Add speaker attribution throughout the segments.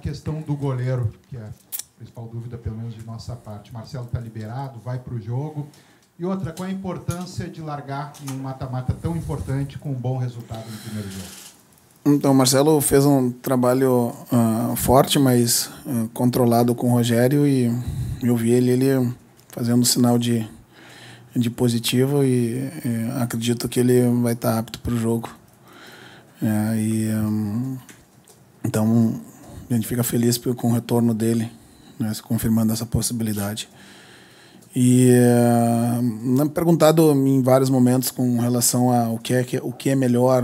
Speaker 1: questão do goleiro, que é a principal dúvida, pelo menos de nossa parte. Marcelo está liberado, vai para o jogo. E outra, qual a importância de largar em um mata-mata tão importante com um bom resultado no primeiro jogo?
Speaker 2: Então, o Marcelo fez um trabalho forte, mas controlado com o Rogério, e eu vi ele fazendo sinal de positivo, e acredito que ele vai estar apto para o jogo. Então, a gente fica feliz com o retorno dele, né, se confirmando essa possibilidade. E perguntado em vários momentos com relação ao que é melhor,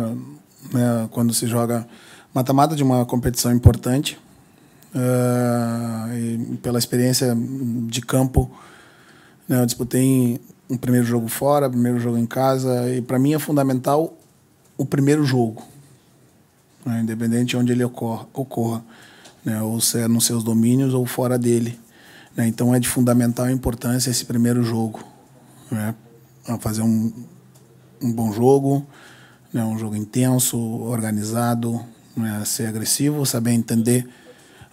Speaker 2: né, quando se joga mata-mata de uma competição importante, e pela experiência de campo, né, eu disputei um primeiro jogo fora, primeiro jogo em casa, e para mim é fundamental o primeiro jogo, né, independente de onde ele ocorra, né, ou se é nos seus domínios ou fora dele. Então é de fundamental importância esse primeiro jogo, né? Fazer um bom jogo, né? Um jogo intenso, organizado, né? Ser agressivo, saber entender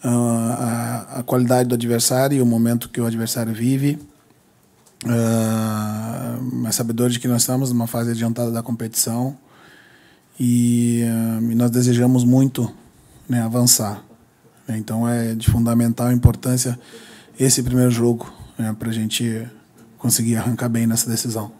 Speaker 2: a qualidade do adversário e o momento que o adversário vive, mas sabedor de que nós estamos numa fase adiantada da competição, e nós desejamos muito, né, avançar. Então é de fundamental importância esse primeiro jogo, né, para a gente conseguir arrancar bem nessa decisão.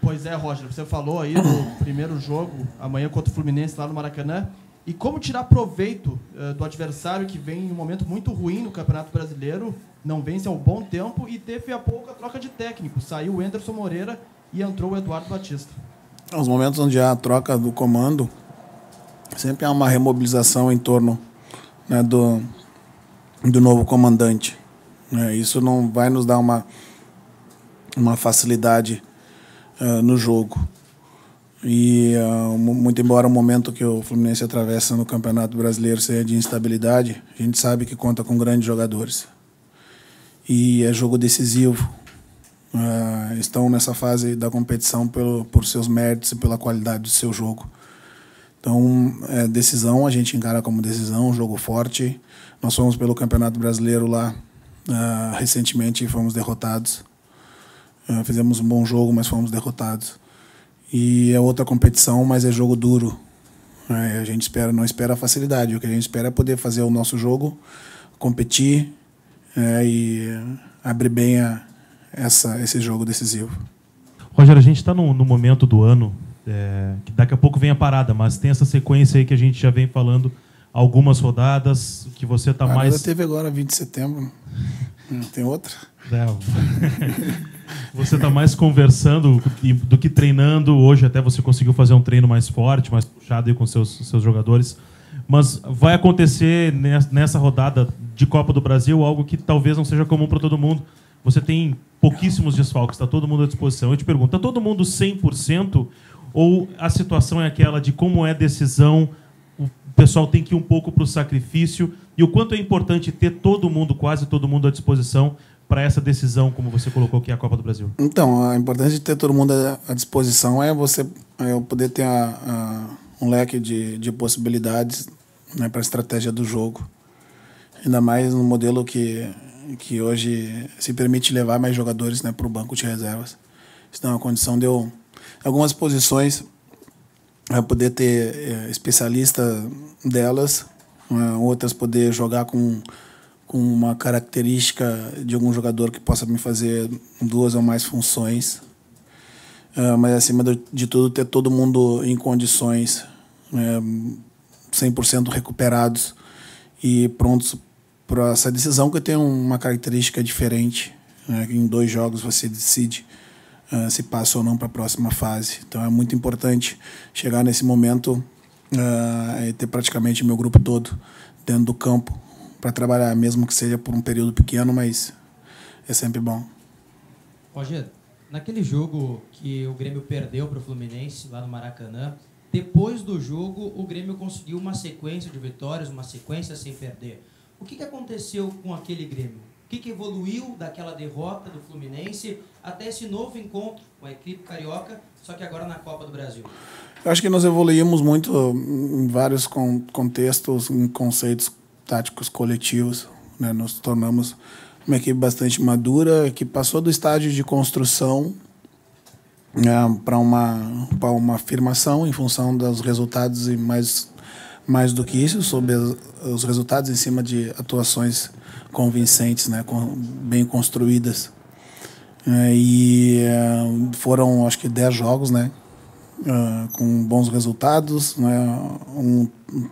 Speaker 3: Pois é, Roger, você falou aí do primeiro jogo, amanhã contra o Fluminense lá no Maracanã, e como tirar proveito do adversário que vem em um momento muito ruim no Campeonato Brasileiro, não vence há um bom tempo, e teve há pouco a troca de técnico. Saiu o Anderson Moreira e entrou o Eduardo Batista.
Speaker 2: Os momentos onde há a troca do comando, sempre há uma remobilização em torno, né, do novo comandante. Isso não vai nos dar uma facilidade no jogo. E muito embora o momento que o Fluminense atravessa no Campeonato Brasileiro seja de instabilidade, a gente sabe que conta com grandes jogadores. E é jogo decisivo. Estão nessa fase da competição por seus méritos e pela qualidade do seu jogo. Então, decisão, a gente encara como decisão, um jogo forte. Nós fomos pelo Campeonato Brasileiro lá recentemente e fomos derrotados. Fizemos um bom jogo, mas fomos derrotados. E é outra competição, mas é jogo duro. A gente não espera facilidade. O que a gente espera é poder fazer o nosso jogo, competir, e abrir bem esse jogo decisivo.
Speaker 4: Roger, a gente está no momento do ano que daqui a pouco vem a parada, mas tem essa sequência aí que a gente já vem falando algumas rodadas, que você está mais...
Speaker 2: teve agora 20 de setembro, tem outra?
Speaker 4: Você está mais conversando do que treinando. Hoje até você conseguiu fazer um treino mais forte, mais puxado aí com seus jogadores. Mas vai acontecer nessa rodada de Copa do Brasil algo que talvez não seja comum para todo mundo. Você tem pouquíssimos desfalques, está todo mundo à disposição. Eu te pergunto, está todo mundo 100%? Ou a situação é aquela de como é decisão, o pessoal tem que ir um pouco para o sacrifício, e o quanto é importante ter todo mundo, quase todo mundo à disposição para essa decisão, como você colocou, que é a Copa do Brasil?
Speaker 2: Então, a importância de ter todo mundo à disposição é eu poder ter um leque de possibilidades, né, para a estratégia do jogo. Ainda mais no modelo que hoje se permite levar mais jogadores, né, para o banco de reservas. Isso dá uma condição de eu, algumas posições, poder ter especialista delas, outras poder jogar com uma característica de algum jogador que possa me fazer 2 ou mais funções, mas acima de tudo ter todo mundo em condições, 100% recuperados e prontos para essa decisão, que tem uma característica diferente, né? Em 2 jogos você decide se passa ou não para a próxima fase. Então é muito importante chegar nesse momento e ter praticamente meu grupo todo dentro do campo para trabalhar, mesmo que seja por um período pequeno, mas é sempre bom.
Speaker 5: Roger, naquele jogo que o Grêmio perdeu para o Fluminense lá no Maracanã, depois do jogo o Grêmio conseguiu uma sequência de vitórias, uma sequência sem perder. O que aconteceu com aquele Grêmio? O que evoluiu daquela derrota do Fluminense até esse novo encontro com a equipe carioca, só que agora na Copa do Brasil?
Speaker 2: Eu acho que nós evoluímos muito em vários contextos, em conceitos táticos coletivos, né? Nos tornamos uma equipe bastante madura, que passou do estágio de construção para uma afirmação em função dos resultados e mais do que isso, sobre os resultados em cima de atuações convincentes, né? Bem construídas. E foram, acho que, 10 jogos, né? Com bons resultados, né?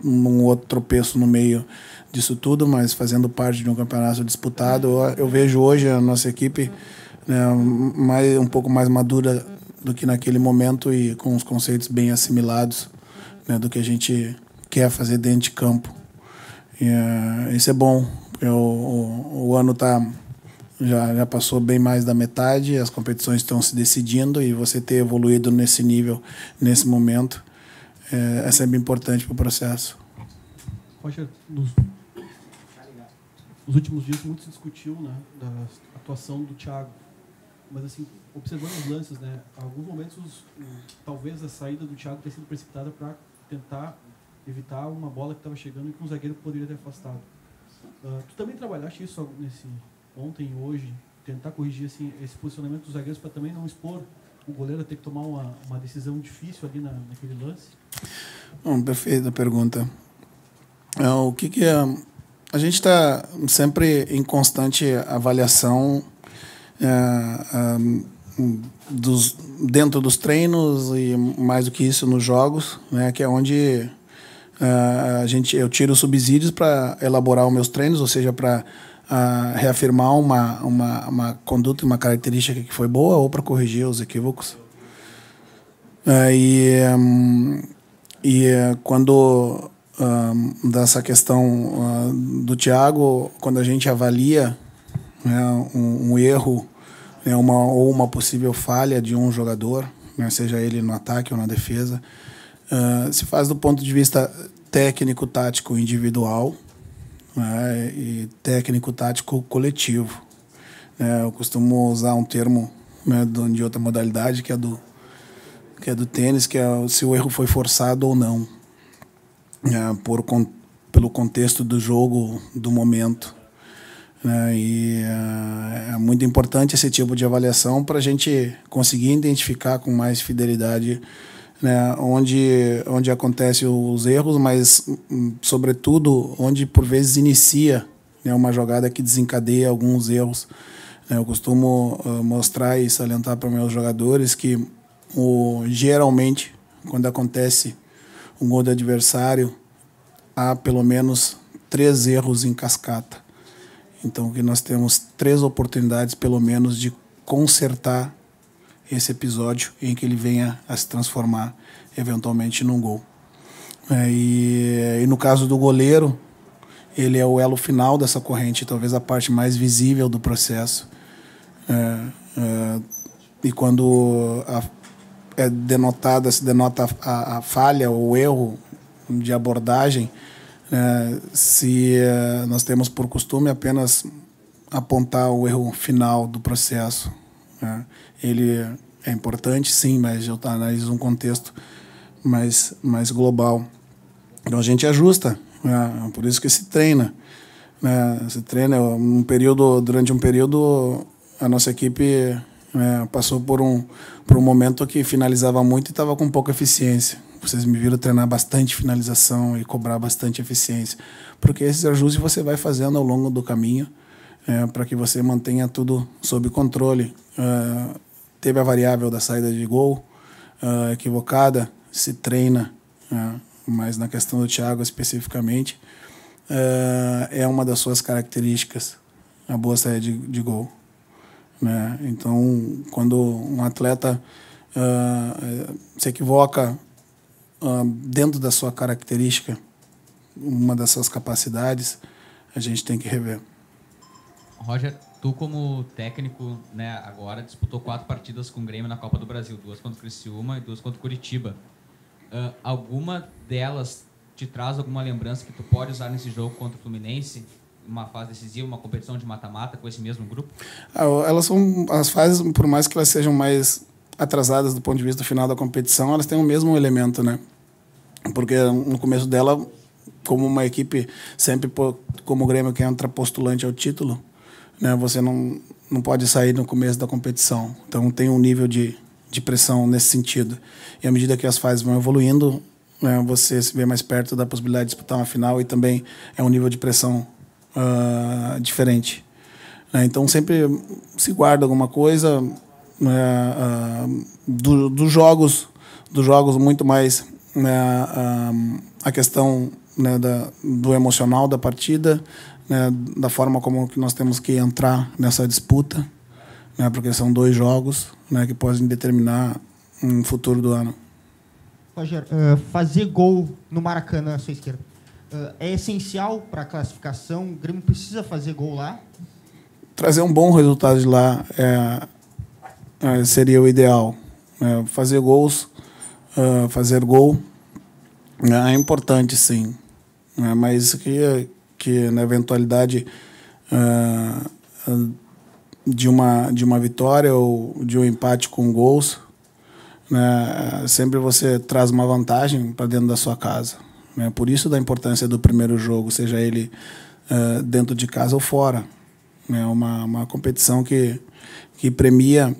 Speaker 2: Um outro tropeço no meio disso tudo, mas fazendo parte de um campeonato disputado. Eu vejo hoje a nossa equipe, né, um pouco mais madura do que naquele momento e com os conceitos bem assimilados, né, do que a gente quer fazer dentro de campo. E, isso é bom. O ano já passou bem mais da metade, as competições estão se decidindo e você ter evoluído nesse nível, nesse momento, é sempre importante para o processo.
Speaker 6: Roger, nos últimos dias muito se discutiu, né, da atuação do Thiago, mas assim, observando os lances, né, em alguns momentos talvez a saída do Thiago tenha sido precipitada para tentar evitar uma bola que estava chegando e que um zagueiro poderia ter afastado. Tu também trabalhaste isso ontem e hoje, tentar corrigir assim, esse posicionamento dos zagueiros para também não expor o goleiro a ter que tomar uma decisão difícil ali naquele lance?
Speaker 2: Perfeita pergunta. O que é... A gente está sempre em constante avaliação dentro dos treinos e mais do que isso nos jogos, né, que é onde eu tiro subsídios para elaborar os meus treinos, ou seja, para reafirmar uma conduta, uma característica que foi boa ou para corrigir os equívocos. Quando dessa questão do Thiago, quando a gente avalia, né, um erro, né, ou uma possível falha de um jogador, né, seja ele no ataque ou na defesa, se faz do ponto de vista técnico-tático individual, né, e técnico-tático coletivo. Eu costumo usar um termo, né, de outra modalidade, que é do tênis, que é se o erro foi forçado ou não, pelo contexto do jogo, do momento. E é muito importante esse tipo de avaliação para a gente conseguir identificar com mais fidelidade, né, onde acontecem os erros, mas, sobretudo, onde, por vezes, inicia, né, uma jogada que desencadeia alguns erros. Eu costumo mostrar e salientar para meus jogadores que, geralmente, quando acontece um gol do adversário, há pelo menos 3 erros em cascata. Então, que nós temos 3 oportunidades, pelo menos, de consertar esse episódio em que ele venha a se transformar, eventualmente, num gol. E no caso do goleiro, ele é o elo final dessa corrente, talvez a parte mais visível do processo. E quando se denota a falha ou o erro de abordagem, se nós temos por costume apenas apontar o erro final do processo, ele é importante, sim, mas eu analiso um contexto mais global. Então a gente ajusta, por isso que se treina. Se treina durante um período, a nossa equipe passou por um momento que finalizava muito e estava com pouca eficiência. Vocês me viram treinar bastante finalização e cobrar bastante eficiência, porque esses ajustes você vai fazendo ao longo do caminho, para que você mantenha tudo sob controle. Teve a variável da saída de gol equivocada, se treina, mas na questão do Thiago especificamente, é uma das suas características, a boa saída de gol. Então, quando um atleta se equivoca dentro da sua característica, uma das suas capacidades, a gente tem que rever.
Speaker 7: Roger, tu como técnico, né, agora disputou 4 partidas com o Grêmio na Copa do Brasil, 2 contra o Criciúma e 2 contra o Curitiba. Alguma delas te traz alguma lembrança que tu pode usar nesse jogo contra o Fluminense, uma fase decisiva, uma competição de mata-mata com esse mesmo grupo? Elas
Speaker 2: são as fases, por mais que elas sejam mais atrasadas do ponto de vista do final da competição, elas têm o mesmo elemento, né? Porque no começo dela como uma equipe, sempre como o Grêmio que entra postulante ao título, né, você não pode sair no começo da competição. Então tem um nível de pressão nesse sentido. E à medida que as fases vão evoluindo, né, você se vê mais perto da possibilidade de disputar uma final e também é um nível de pressão diferente. Então sempre se guarda alguma coisa dos jogos muito mais a questão, né, do emocional da partida, né, da forma como que nós temos que entrar nessa disputa, né, porque são 2 jogos, né, que podem determinar um futuro do ano.
Speaker 8: Roger, fazer gol no Maracanã à sua esquerda é essencial para a classificação? O Grêmio precisa fazer gol lá?
Speaker 2: Trazer um bom resultado de lá seria o ideal. Fazer gols, fazer gol é importante, sim. Mas que na eventualidade de uma vitória ou de um empate com gols, né, sempre você traz uma vantagem para dentro da sua casa. Né? Por isso da importância do primeiro jogo, seja ele dentro de casa ou fora. É uma competição que premia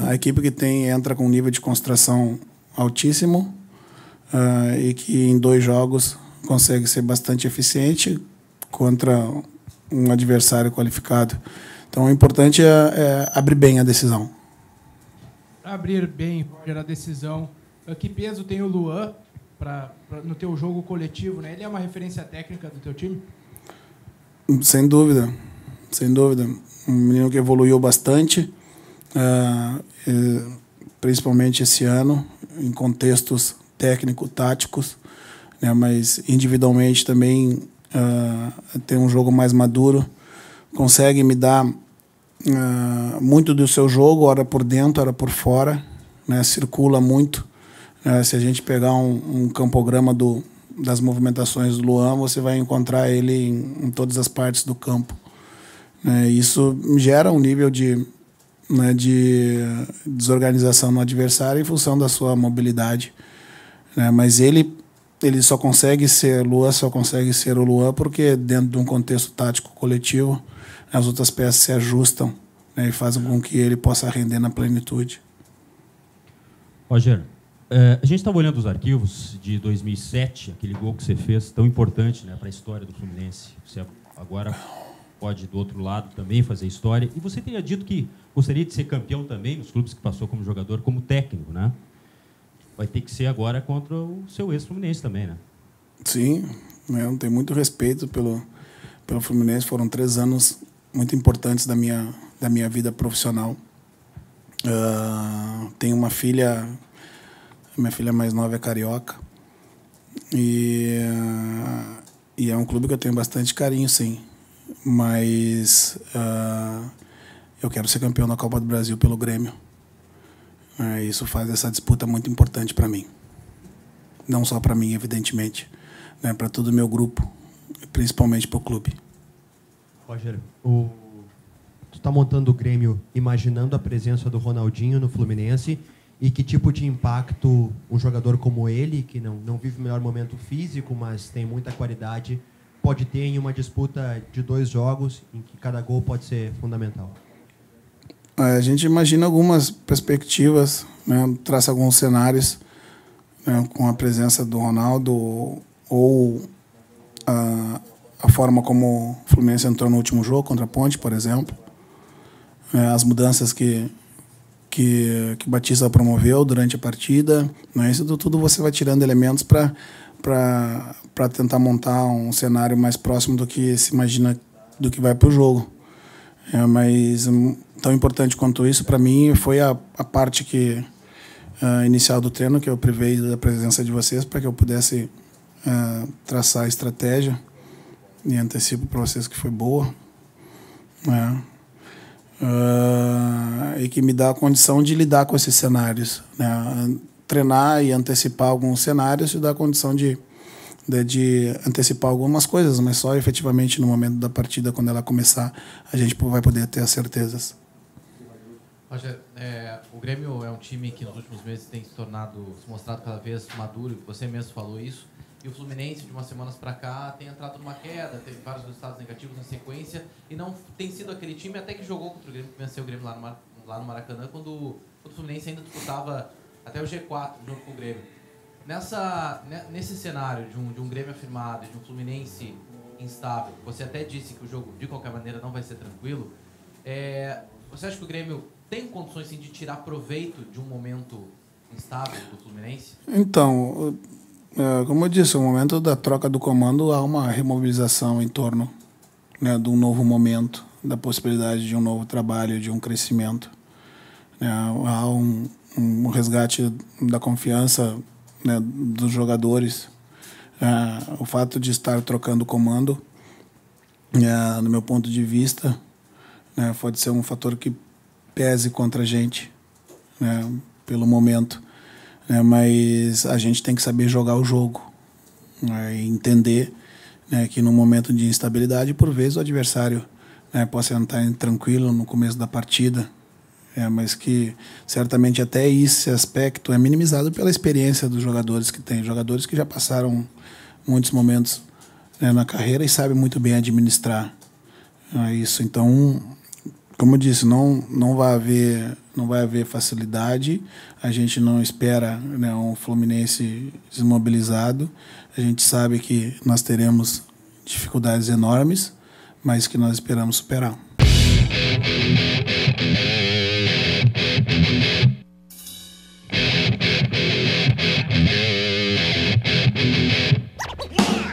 Speaker 2: a equipe que entra com um nível de concentração altíssimo e que em 2 jogos consegue ser bastante eficiente contra um adversário qualificado. Então o importante é abrir bem a decisão.
Speaker 9: Abrir bem a decisão. Que peso tem o Luan no teu jogo coletivo, né? Ele é uma referência técnica do teu time?
Speaker 2: Sem dúvida. Sem dúvida. Um menino que evoluiu bastante, principalmente esse ano, em contextos técnico-táticos, né, mas individualmente também tem um jogo mais maduro, consegue me dar muito do seu jogo, ora por dentro, ora por fora, né, circula muito. Se a gente pegar um campograma das movimentações do Luan, você vai encontrar ele em todas as partes do campo. Isso gera um nível de desorganização no adversário em função da sua mobilidade. Mas ele só consegue ser o Luan porque dentro de um contexto tático coletivo as outras peças se ajustam, né, e fazem com que ele possa render na plenitude.
Speaker 10: Roger, a gente estava olhando os arquivos de 2007, aquele gol que você fez, tão importante, né, para a história do Fluminense. Você agora pode, do outro lado, também fazer história. E você teria dito que gostaria de ser campeão também nos clubes que passou como jogador, como técnico, né? Vai ter que ser agora contra o seu ex-Fluminense também, né? Sim, eu tenho muito respeito pelo Fluminense. Foram 3 anos muito importantes da minha vida profissional. Tenho uma filha, minha filha mais nova é carioca, e é um clube que eu tenho bastante carinho, sim. Mas eu quero ser campeão da Copa do Brasil pelo Grêmio. Isso faz essa disputa muito importante para mim. Não só para mim, evidentemente, né, para todo o meu grupo, principalmente para o clube.
Speaker 11: Roger, tu está montando o Grêmio imaginando a presença do Ronaldinho no Fluminense, e que tipo de impacto um jogador como ele, que não vive o melhor momento físico, mas tem muita qualidade, pode ter em uma disputa de 2 jogos em que cada gol pode ser fundamental?
Speaker 2: A gente imagina algumas perspectivas, né, traça alguns cenários, né, com a presença do Ronaldo, ou a forma como o Fluminense entrou no último jogo contra a Ponte, por exemplo, as mudanças que Batista promoveu durante a partida, né, isso tudo você vai tirando elementos para tentar montar um cenário mais próximo do que se imagina do que vai para o jogo. Mas tão importante quanto isso para mim foi a parte inicial do treino, que eu privei da presença de vocês para que eu pudesse traçar a estratégia, e antecipo para vocês que foi boa, né? E que me dá a condição de lidar com esses cenários, né? Treinar e antecipar alguns cenários e dá a condição de antecipar algumas coisas, mas só efetivamente no momento da partida, quando ela começar, a gente vai poder ter as certezas.
Speaker 12: Roger, o Grêmio é um time que nos últimos meses tem se mostrado cada vez maduro, você mesmo falou isso, E o Fluminense, de umas semanas para cá, tem entrado numa queda, teve vários resultados negativos na sequência e não tem sido aquele time até que jogou contra o Grêmio, que venceu o Grêmio lá no Maracanã, quando o Fluminense ainda disputava até o G4 junto com o Grêmio. Nesse cenário de um Grêmio afirmado, de um Fluminense instável, você até disse que o jogo, de qualquer maneira, não vai ser tranquilo. Você acha que o Grêmio tem condições sim, de tirar proveito de um momento instável do Fluminense?
Speaker 2: Então, como eu disse, no momento da troca do comando há uma remobilização em torno, né, de um novo momento, da possibilidade de um novo trabalho, de um crescimento. Há um resgate da confiança, né, dos jogadores. O fato de estar trocando o comando, no meu ponto de vista, pode ser um fator que pese contra a gente, pelo momento. Mas a gente tem que saber jogar o jogo, e entender, que no momento de instabilidade, por vezes, o adversário possa entrar tranquilo no começo da partida, mas que certamente até esse aspecto é minimizado pela experiência dos jogadores que tem, jogadores que já passaram muitos momentos na carreira e sabem muito bem administrar isso. Então, como eu disse, não vai haver facilidade. A gente não espera um Fluminense desmobilizado. A gente sabe que nós teremos dificuldades enormes, mas que nós esperamos superar.